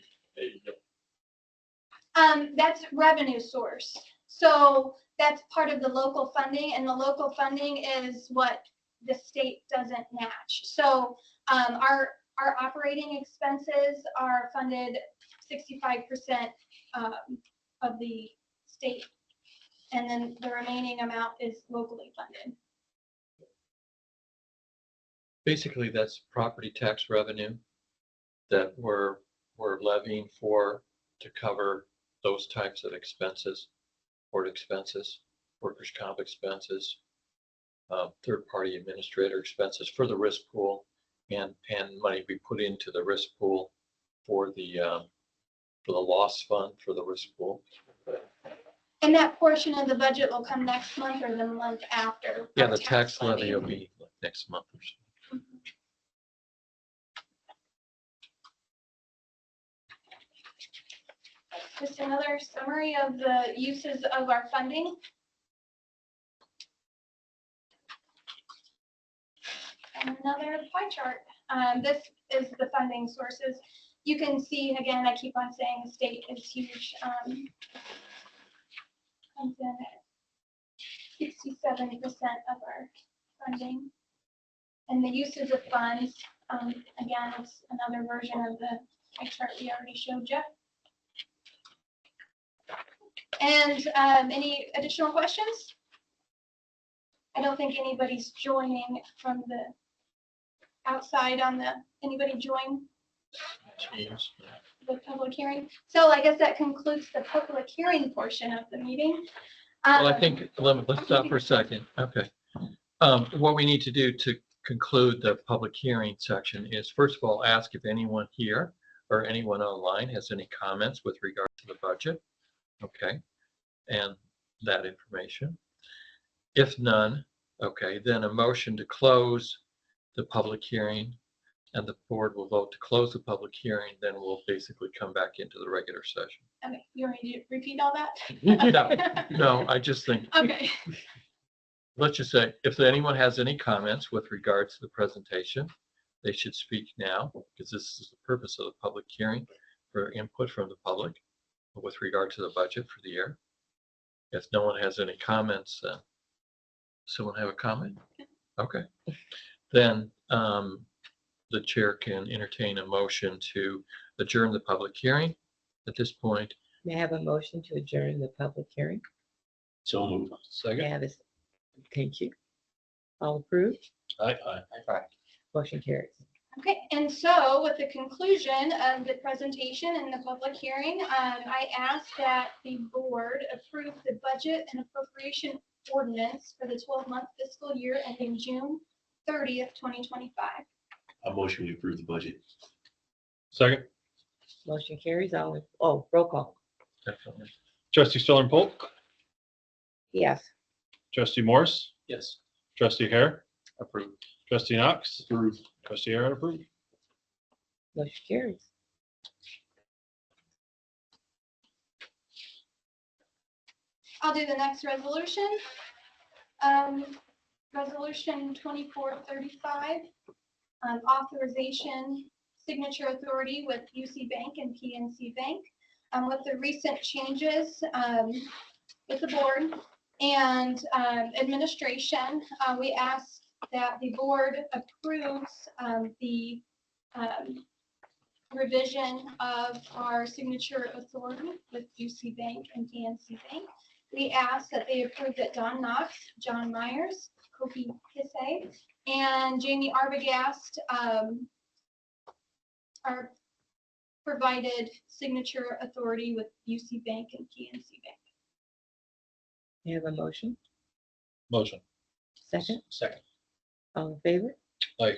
That's revenue source. So that's part of the local funding, and the local funding is what the state doesn't match. So our operating expenses are funded 65% of the state, and then the remaining amount is locally funded. Basically, that's property tax revenue that we're levying for to cover those types of expenses, court expenses, workers' comp expenses, third-party administrator expenses for the risk pool, and money we put into the risk pool for the loss fund for the risk pool. And that portion of the budget will come next month or the month after. Yeah, the tax levy will be like next month or so. Just another summary of the uses of our funding. And another pie chart. This is the funding sources. You can see, again, I keep on saying the state is huge. Comes in at 67% of our funding. And the uses of funds, again, it's another version of the pie chart we already showed you. And any additional questions? I don't think anybody's joining from the outside on the, anybody join Teams. the public hearing? So I guess that concludes the public hearing portion of the meeting. Well, I think, let's stop for a second. Okay. What we need to do to conclude the public hearing section is, first of all, ask if anyone here or anyone online has any comments with regard to the budget. Okay. And that information. If none, okay, then a motion to close the public hearing, and the board will vote to close the public hearing, then we'll basically come back into the regular session. Okay, you want me to repeat all that? No, I just think, Okay. let's just say, if anyone has any comments with regards to the presentation, they should speak now, because this is the purpose of the public hearing, for input from the public with regard to the budget for the year. If no one has any comments, someone have a comment? Okay. Then the chair can entertain a motion to adjourn the public hearing at this point. May I have a motion to adjourn the public hearing? So moved. May I Second. have a, thank you. All approved? Aye. Motion carries. Okay, and so with the conclusion of the presentation and the public hearing, I ask that the board approve the budget and appropriation ordinance for the 12-month fiscal year ending June 30th, 2025. I motion we approve the budget. Second. Motion carries. Roll call. Definitely. Trustee Stellar Polk, Yes. trustee Morse, Yes. trustee Hare, Approved. trustee Knox, Approved. trustee Aaron approved. Motion carries. I'll do the next resolution. Resolution 2435, authorization signature authority with UC Bank and PNC Bank. With the recent changes with the board and administration, we ask that the board approves the revision of our signature authority with UC Bank and PNC Bank. We ask that they approve that Don Knox, John Myers, Kofi Kisse, and Jamie Arbogast are provided signature authority with UC Bank and PNC Bank. You have a motion? Motion. Second? Second. All in favor? Like,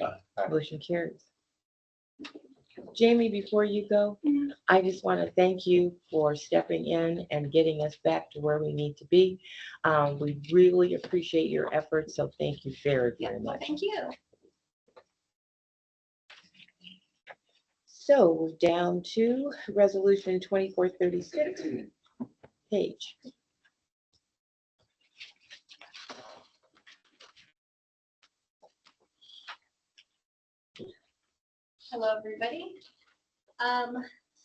Motion carries. Jamie, before you go, I just want to thank you for stepping in and getting us back to where we need to be. We really appreciate your efforts, so thank you very, very Well, much. thank you. So we're down to resolution 2436. Page. Hello, everybody.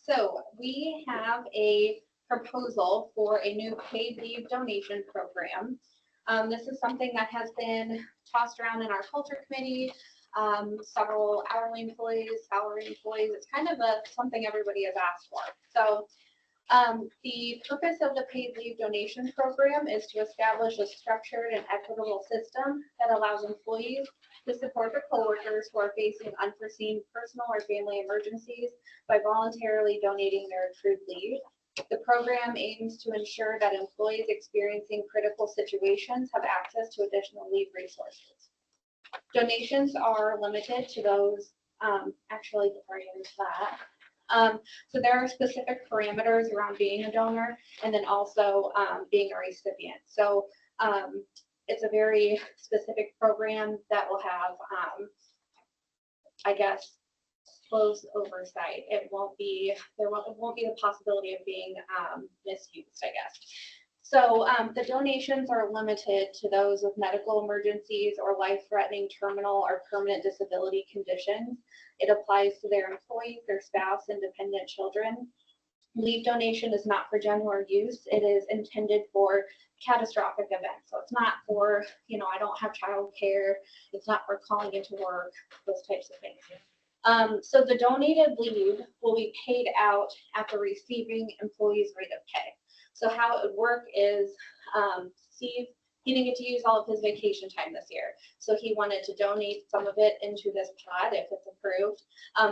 So we have a proposal for a new paid leave donation program. This is something that has been tossed around in our culture committee. Several hourly employees, salary employees. It's kind of something everybody has asked for. So the purpose of the paid leave donation program is to establish a structured and equitable system that allows employees to support their coworkers who are facing unforeseen personal or family emergencies by voluntarily donating their accrued leave. The program aims to ensure that employees experiencing critical situations have access to additional leave resources. Donations are limited to those, actually, before I get into that. So there are specific parameters around being a donor and then also being a recipient. So it's a very specific program that will have, I guess, close oversight. It won't be, it won't be the possibility of being misused, I guess. So the donations are limited to those with medical emergencies or life-threatening terminal or permanent disability conditions. It applies to their employees, their spouse, and dependent children. Leave donation is not for general use. It is intended for catastrophic events. So it's not for, you know, I don't have childcare. It's not for calling into work, those types of things. So the donated leave will be paid out at the receiving employee's rate of pay. So how it would work is Steve, he didn't get to use all of his vacation time this year. So he wanted to donate some of it into this pot if it's approved.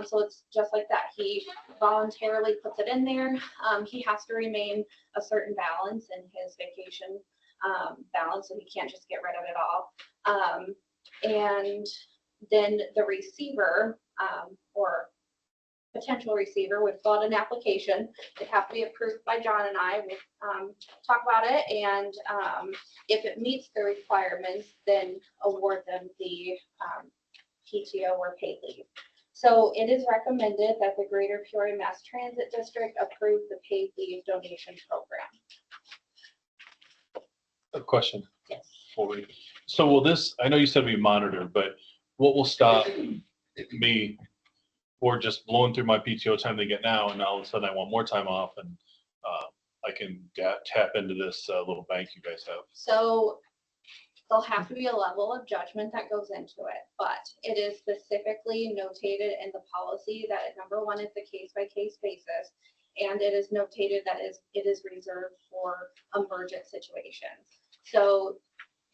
So it's just like that. He voluntarily puts it in there. He has to remain a certain balance in his vacation balance, so he can't just get rid of it all. And then the receiver or potential receiver would fill out an application. It'd have to be approved by John and I. We'll talk about it, and if it meets the requirements, then award them the PTO or paid leave. So it is recommended that the Greater Peoria Mass Transit District approve the paid leave donation program. a question. Yes. So will this, I know you said we monitor, but what will stop me or just blowing through my PTO time they get now, and all of a sudden I want more time off, and I can tap into this little bank you guys have? So there'll have to be a level of judgment that goes into it, but it is specifically notated in the policy that number one, it's a case-by-case basis, and it is notated that it is reserved for emergent situations. So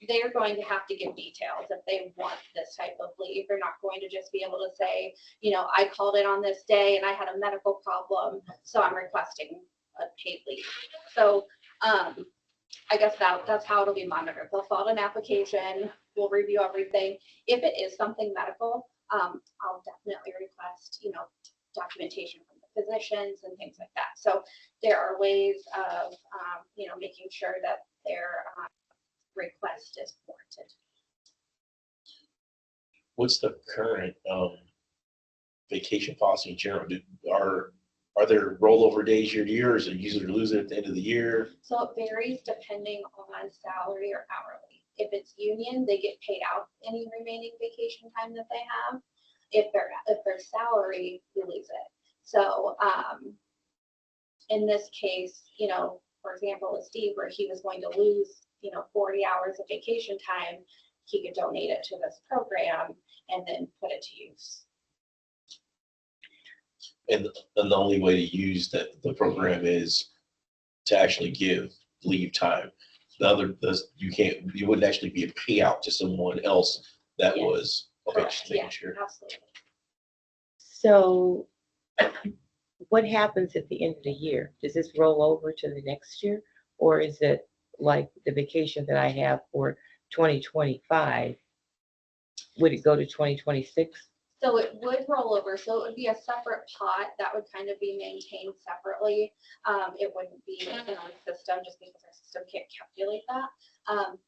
they're going to have to give details if they want this type of leave. They're not going to just be able to say, you know, I called in on this day and I had a medical problem, so I'm requesting a paid leave. So I guess that's how it'll be monitored. They'll fill out an application, we'll review everything. If it is something medical, I'll definitely request, you know, documentation from the physicians and things like that. So there are ways of making sure that their request is warranted. What's the current vacation policy in general? Are there rollover days year to year, or is it use it or lose it at the end of the year? So it varies depending on salary or hourly. If it's union, they get paid out any remaining vacation time that they have. If they're salary, you lose it. So in this case, for example, with Steve, where he was going to lose, 40 hours of vacation time, he could donate it to this program and then put it to use. And the only way to use the program is to actually give leave time. You wouldn't actually be a payout to someone else that Yes. was, okay, Correct. just making Yeah, sure. absolutely. So what happens at the end of the year? Does this roll over to the next year? Or is it like the vacation that I have for 2025? Would it go to 2026? So it would roll over. So it would be a separate pot that would kind of be maintained separately. It wouldn't be in our system just because our system can't calculate that.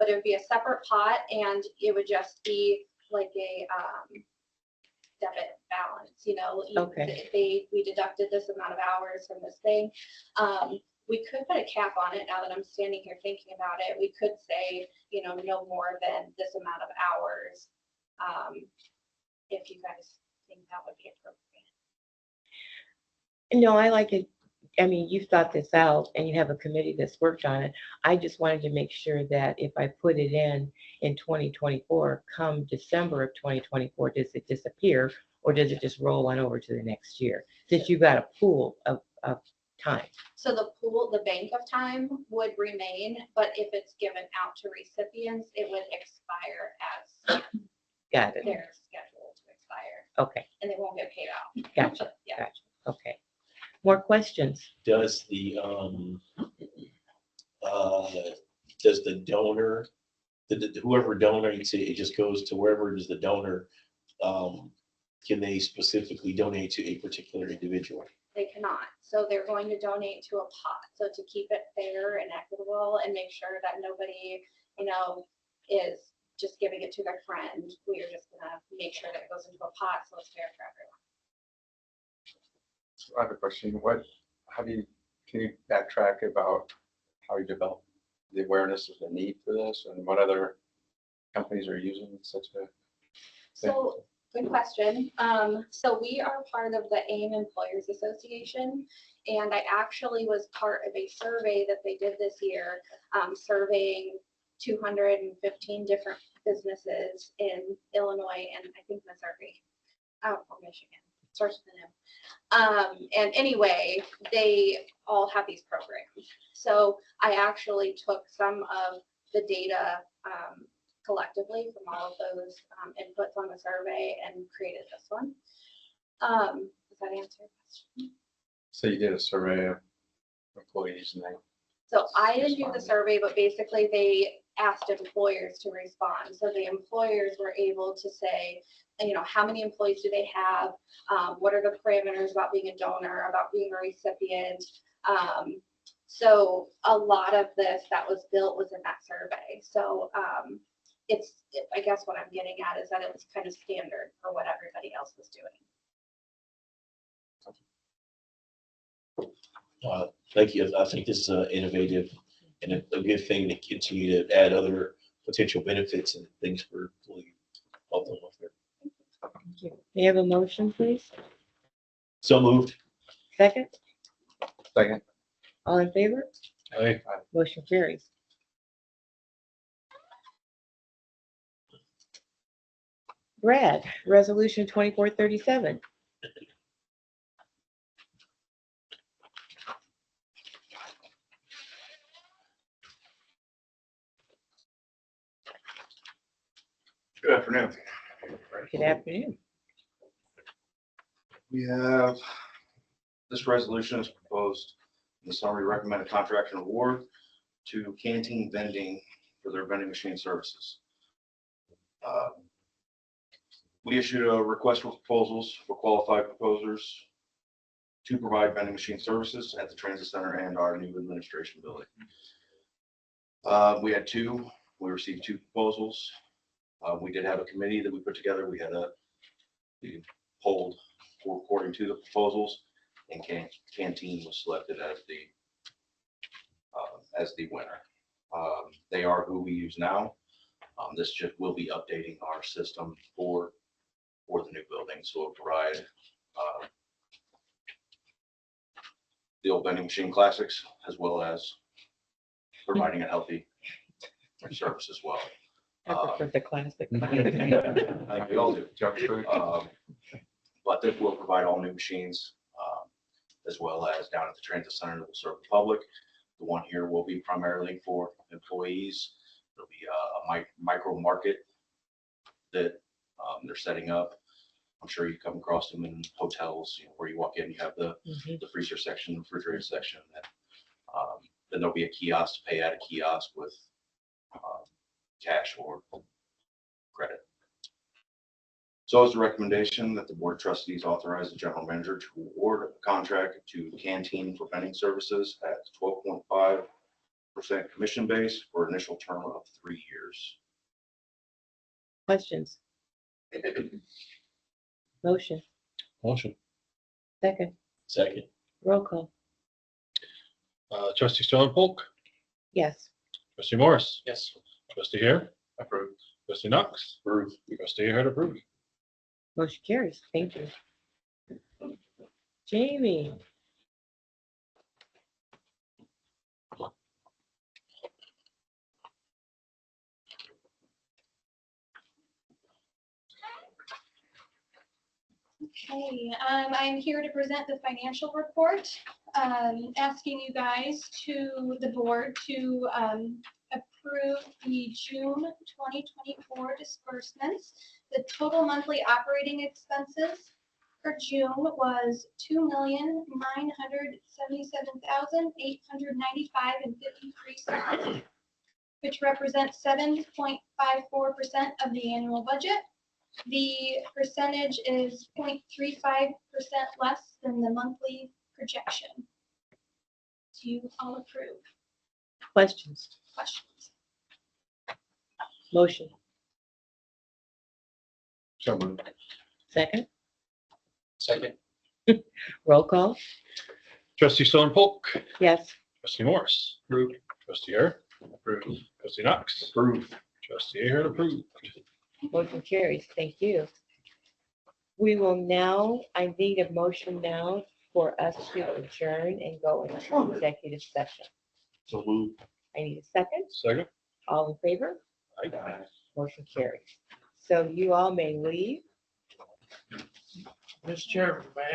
But it would be a separate pot and it would just be like a debit balance, Okay. We deducted this amount of hours from this thing. We could put a cap on it now that I'm standing here thinking about it. We could say, no more than this amount of hours. If you guys think that would be appropriate. No, I like it. I mean, you've thought this out and you have a committee that's worked on it. I just wanted to make sure that if I put it in 2024, come December of 2024, does it disappear or does it just roll on over to the next year? Since you've got a pool of time. So the bank of time would remain, but if it's given out to recipients, it would expire as Got it. they're scheduled to expire Okay. and they won't get paid out. Gotcha. Yeah. Gotcha. Okay. More questions? Does the donor, whoever donates it, it just goes to wherever does the donor, can they specifically donate to a particular individual? They cannot. So they're going to donate to a pot. So to keep it fair and equitable and make sure that nobody, is just giving it to their friend, we are just gonna make sure that it goes into a pot so it's fair for everyone. I have a question. Can you backtrack about how you develop the awareness of the need for this and what other companies are using such a? So, good question. So we are part of the AIM Employers Association, and I actually was part of a survey that they did this year, surveying 215 different businesses in Illinois and I think Missouri, or Michigan. Starts with an M. And anyway, they all have these programs. So I actually took some of the data collectively from all of those inputs on the survey and created this one. Does that answer your question? So you did a survey of employees and they. So I didn't do the survey, but basically they asked employers to respond. So the employers were able to say, how many employees do they have? What are the parameters about being a donor, about being a recipient? So a lot of this that was built was in that survey. So I guess what I'm getting at is that it's kind of standard for what everybody else was doing. Thank you. I think this is innovative and a good thing to continue to add other potential benefits and things for employee health and welfare. Thank you. May I have a motion, please? So moved. Second? Second. All in favor? Hey, Motion carries. Brad, Resolution 2437. Good afternoon. Good afternoon. We have, this resolution is proposed in the summary recommended contract and award to Canteen Vending for their vending machine services. We issued a request for proposals for qualified proposers. to provide vending machine services at the transit center and our new administration building. We had two, we received two proposals. We did have a committee that we put together. We polled according to the proposals, and Canteen was selected as the winner. They are who we use now. This just will be updating our system for the new building, so it'll provide the old vending machine classics, as well as providing a healthy service as well. I prefer the classic. Like we all do. But this will provide all new machines, as well as down at the transit center that will serve the public. The one here will be primarily for employees. There'll be a micro market that they're setting up. I'm sure you come across them in hotels, where you walk in, you have the freezer section, the refrigerator section. Then there'll be a kiosk to pay at a kiosk with cash or credit. So it's a recommendation that the board of trustees authorize the general manager to award a contract to Canteen for vending services at 12.5% commission base for an initial term of 3 years. Questions? Motion, Motion. second, Second. roll call. Trustee Stone Polk, Yes. trustee Morris, Yes. trustee Hare, Approved. trustee Knox, Approved. trustee Ahern approved. Motion carries. Thank you. Jamie. Okay, I'm here to present the financial report, asking you guys the board to approve the June 2024 disbursements. The total monthly operating expenses for June was $2,977,895.53, which represents 7.54% of the annual budget. The percentage is 0.35% less than the monthly projection. Do you all approve? Questions? Questions? Motion, So moved. second, Second. roll call. Trustee Stone Polk, Yes. trustee Morris, approved. Trustee Ahern, approved. Trustee Knox, Approved. trustee Ahern approved. Motion carries. Thank you. We will now, I need a motion now for us to adjourn and go into executive session. So moved. I need a second. Second. All in favor? Aye. Motion carries. So you all may leave. Mr. Chairman, may I